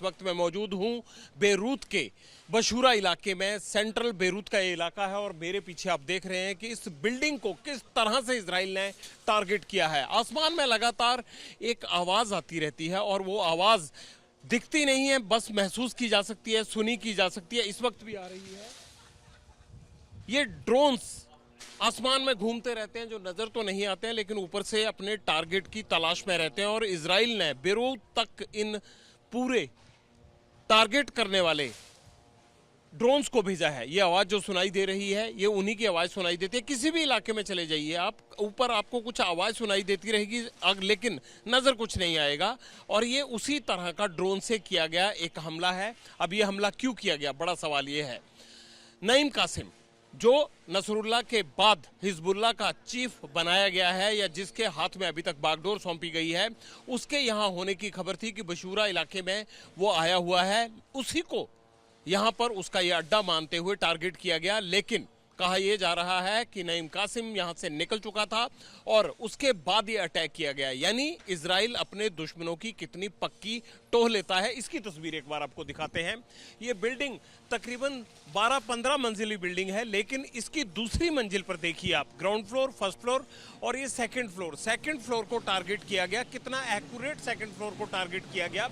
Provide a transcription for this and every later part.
वक्त मैं मौजूद हूं बेरूत के बशूरा इलाके में। सेंट्रल बेरूत का ये इलाका है और मेरे पीछे आप देख रहे हैं कि इस बिल्डिंग को किस तरह से इजराइल ने टारगेट किया है। आसमान में लगातार एक आवाज आती रहती है और वो आवाज दिखती नहीं है, बस महसूस की जा सकती है, सुनी की जा सकती है। इस वक्त भी आ रही है। ये ड्रोन्स आसमान में घूमते रहते हैं जो नजर तो नहीं आते हैं, लेकिन ऊपर से अपने टारगेट की तलाश में रहते हैं। और इजराइल ने बेरूत तक इन पूरे टारगेट करने वाले ड्रोन्स को भेजा है। ये आवाज जो सुनाई दे रही है ये उन्हीं की आवाज सुनाई देती है। किसी भी इलाके में चले जाइए आप, ऊपर आपको कुछ आवाज सुनाई देती रहेगी लेकिन नजर कुछ नहीं आएगा। और ये उसी तरह का ड्रोन से किया गया एक हमला है। अब ये हमला क्यों किया गया, बड़ा सवाल ये है। नईम कासिम जो नसरुल्लाह के बाद हिजबुल्लाह का चीफ बनाया गया है या जिसके हाथ में अभी तक बागडोर सौंपी गई है, उसके यहाँ होने की खबर थी कि बशूरा इलाके में वो आया हुआ है। उसी को यहाँ पर उसका ये अड्डा मानते हुए टारगेट किया गया। लेकिन कहा यह जा रहा है कि नईम कासिम यहाँ से निकल चुका था और उसके बाद ये अटैक किया गया। यानी इजराइल अपने दुश्मनों की कितनी पक्की टोह लेता है, इसकी तस्वीर एक बार आपको दिखाते हैं। ये बिल्डिंग तकरीबन 12-15 मंजिली बिल्डिंग है, लेकिन इसकी दूसरी मंजिल पर देखिए आप, ग्राउंड फ्लोर, फर्स्ट फ्लोर और ये सेकंड फ्लोर को टारगेट किया गया। कितना एक्यूरेट सेकंड फ्लोर को टारगेट किया गया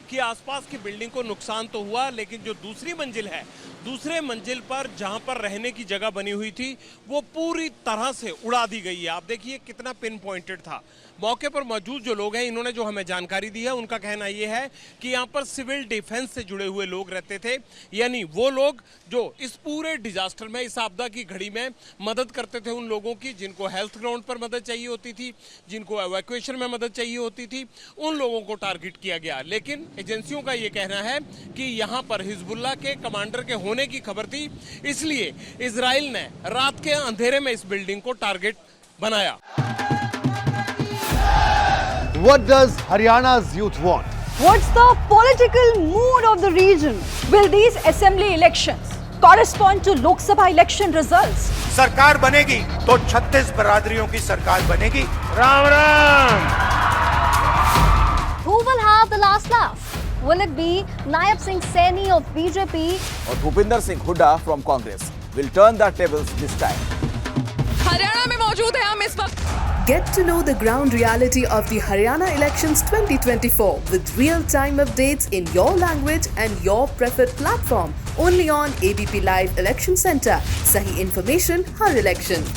कि आसपास की बिल्डिंग को नुकसान तो हुआ, लेकिन जो दूसरी मंजिल है, दूसरे मंजिल पर जहां पर रहने की जगह बनी हुई थी वो पूरी तरह से उड़ा दी गई है। आप देखिए कितना पिन पॉइंटेड था। मौके पर मौजूद जो लोग हैं, इन्होंने जो हमें जानकारी दी है, उनका कहना यह है कि यहाँ पर सिविल डिफेंस से जुड़े हुए लोग रहते थे। यानी वो लोग जो इस पूरे डिजास्टर में, इस आपदा की घड़ी में मदद करते थे उन लोगों की जिनको हेल्थ ग्राउंड पर मदद चाहिए होती थी, जिनको एवैक्यूएशन में मदद चाहिए होती थी, उन लोगों को टारगेट किया गया। लेकिन एजेंसियों का ये कहना है कि यहाँ पर हिजबुल्लाह के कमांडर के होने की खबर थी, इसलिए इजराइल ने रात के अंधेरे में इस बिल्डिंग को टारगेट बनाया। What does Haryana's youth want? What's the political mood of the region? Will these assembly elections correspond to Lok Sabha election results? सरकार बनेगी तो 36 बरादरियों की सरकार बनेगी। Ram Ram. Who will have the last laugh? Will it be Naib Singh Saini of BJP or Bhupinder Singh Hooda from Congress? Will turn the tables this time. Haryana में मौजूद है हम इस वक्त। Get to know the ground reality of the Haryana elections 2024 with real-time updates in your language and your preferred platform. Only on ABP Live Election Center. Sahi information, har election.